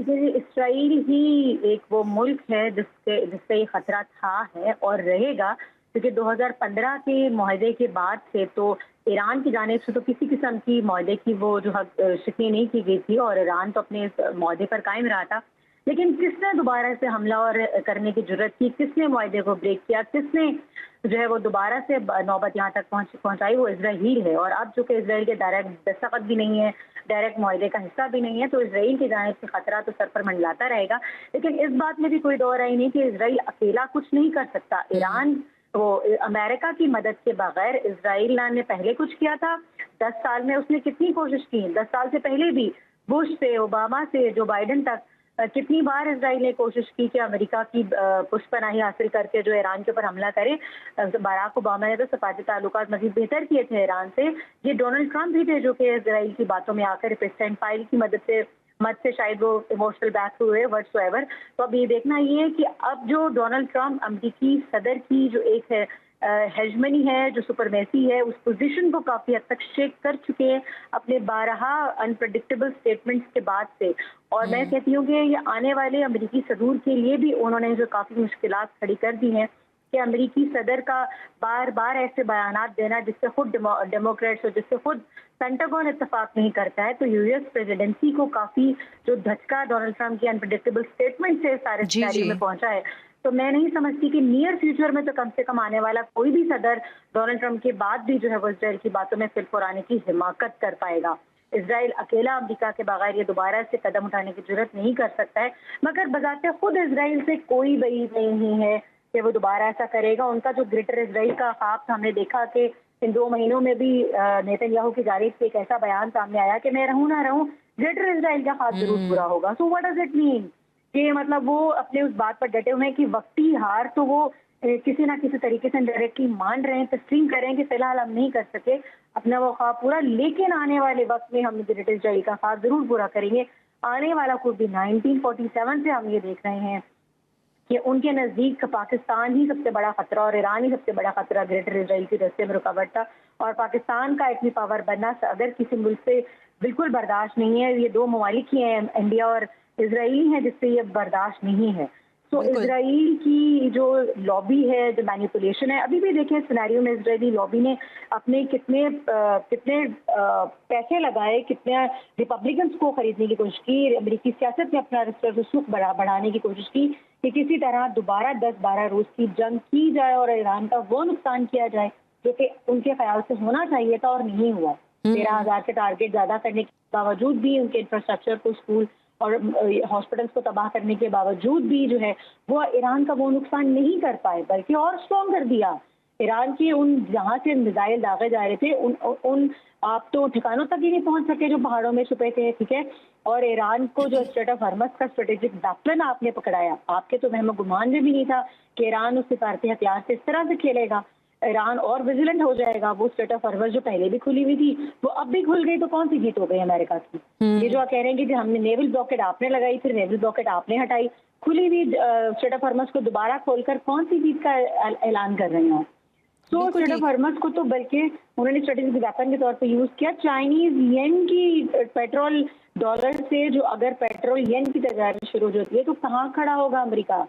देखिए, इसराइल ही एक वो मुल्क है जिससे ये खतरा था है और रहेगा, क्योंकि 2015 के मुआहदे के बाद से तो ईरान की जानिब से तो किसी किस्म की मुआहदे की वो जो शिकनी नहीं की गई थी और ईरान तो अपने इस मुआहदे पर कायम रहा था। लेकिन किसने दोबारा से हमला और करने की जरूरत की, किसने मुआहदे को ब्रेक किया, किसने जो है वो दोबारा से नौबत यहाँ तक पहुंचाई, वो इसराइल है। और अब चूंकि इसराइल के डायरेक्ट दस्तखत भी नहीं है, डायरेक्ट मुआहदे का हिस्सा भी नहीं है, तो इसराइल की जानिब से खतरा तो सर पर मंडलाता रहेगा। लेकिन इस बात में भी कोई दो राय नहीं कि इसराइल अकेला कुछ नहीं कर सकता। ईरान वो अमेरिका की मदद के बगैर इसराइल ने पहले कुछ किया था। 10 साल में उसने कितनी कोशिश की, 10 साल से पहले भी बुश से, ओबामा से, जो बाइडन तक कितनी बार इसराइल ने कोशिश की कि अमेरिका की पुष्पनाही हासिल करके जो ईरान के ऊपर हमला करे। बराक ओबामा ने तो सफारती ताल्लुकात मजीद बेहतर किए थे ईरान से। ये डोनाल्ड ट्रंप भी थे जो कि इसराइल की बातों में आकर प्रेसिडेंट फाइल की मदद से शायद वो इमोशनल बैक हुए व्हाट्सएवर। तो अब ये देखना ये है कि अब जो डोनाल्ड ट्रंप अमेरिकी सदर की जो एक है हेजमनी है, जो सुपरमेसी है, उस पोजीशन को काफी हद तक शेक कर चुके हैं अपने 12 अनप्रेडिक्टेबल स्टेटमेंट्स के बाद से। और मैं कहती हूँ कि ये आने वाले अमेरिकी सदूर के लिए भी उन्होंने जो काफी मुश्किलात खड़ी कर दी हैं कि अमेरिकी सदर का बार बार ऐसे बयानात देना जिससे खुद डेमोक्रेट्स और जिससे खुद पेंटागन इत्तेफाक नहीं करता है, तो यूएस प्रेसिडेंसी को काफी जो धचका डोनाल्ड ट्रंप की अनप्रेडिक्टेबल स्टेटमेंट से सारे सिनेरियो में पहुंचा है। तो मैं नहीं समझती कि नियर फ्यूचर में तो कम से कम आने वाला कोई भी सदर डोनाल्ड ट्रंप के बाद भी जो है वो इसराइल की बातों में फिर फुराने की हिमाकत कर पाएगा। इसराइल अकेला अमेरिका के बगैर ये दोबारा से कदम उठाने की जरूरत नहीं कर सकता है, मगर बजाते खुद इसराइल से कोई वईद नहीं है कि वो दोबारा ऐसा करेगा। उनका जो ग्रेटर इसराइल का ख्वाब हमने देखा कि इन 2 महीनों में भी नेतन्याहू की जानिब से एक ऐसा बयान सामने आया कि मैं रहूं ना रहूं, ग्रेटर इसराइल का ख्वाब जरूर पूरा होगा। So what does it mean कि मतलब वो अपने उस बात पर डटे हुए हैं कि वक्ती हार तो वो किसी ना किसी तरीके से डायरेक्टली मान रहे हैं, तस्लीम कर रहे हैं कि फिलहाल हम नहीं कर सके अपना वो ख्वाब पूरा, लेकिन आने वाले वक्त में हम ग्रेटर इसराइल का ख्वाब जरूर पूरा करेंगे। आने वाला कुछ भी 1947 से हम ये देख रहे हैं कि उनके नजदीक पाकिस्तान ही सबसे बड़ा खतरा और ईरान ही सबसे बड़ा खतरा ग्रेटर इसराइल के रास्ते में रुकावट था। और पाकिस्तान का इतनी पावर बनना अगर किसी मुल्क से बिल्कुल बर्दाश्त नहीं है, ये 2 ममालिक ही हैं, इंडिया और इसराइल है, जिससे ये बर्दाश्त नहीं है। तो इसराइल की जो लॉबी है, जो मैनिपुलेशन है, अभी भी देखें सिनेरियो में इसराइली लॉबी ने अपने कितने पैसे लगाए, कितने रिपब्लिकन्स को खरीदने की कोशिश की, अमेरिकी सियासत में अपना रसूख बढ़ाने की कोशिश की कि किसी तरह दोबारा 10-12 रोज की जंग की जाए और ईरान का वो नुकसान किया जाए जो कि उनके ख्याल से होना चाहिए था और नहीं हुआ। 13,000 के टारगेट ज्यादा करने के बावजूद भी, उनके इंफ्रास्ट्रक्चर को, स्कूल और हॉस्पिटल्स को तबाह करने के बावजूद भी जो है वो ईरान का वो नुकसान नहीं कर पाए, बल्कि और स्ट्रॉन्ग कर दिया। ईरान की उन जहां से मिसाइल दागे जा रहे थे उन आप तो ठिकानों तक ही नहीं पहुंच सके जो पहाड़ों में छुपे थे, ठीक है। और ईरान को जो स्ट्रेट ऑफ हॉर्मज़ का स्ट्रेटेजिक बैकलन आपने पकड़ाया, आपके तो वहम गुमान में भी नहीं था कि ईरान उस सिफारती हथियार से इस तरह से खेलेगा। ईरान और विजिलेंट हो जाएगा। वो स्ट्रेट ऑफ हॉर्मज़ जो पहले भी खुली हुई थी वो अब भी खुल गई, तो कौन सी जीत हो गई अमेरिका की? ये जो कह रहे हैं कि हमने नेवल ब्लॉकेड आपने लगाई, फिर नेवल ब्लॉकेड आपने हटाई, खुली हुई स्ट्रेट ऑफ हॉर्मज़ को दोबारा खोलकर कौन सी जीत का ऐलान कर रहे हैं? तो स्ट्रेट ऑफ हॉर्मज़ को तो बल्कि उन्होंने स्ट्रेटेजिक वेपन के तौर पर यूज किया। चाइनीज येन की पेट्रोल डॉलर से जो अगर पेट्रोल येन की तजारत शुरू होती है तो कहाँ खड़ा होगा अमेरिका?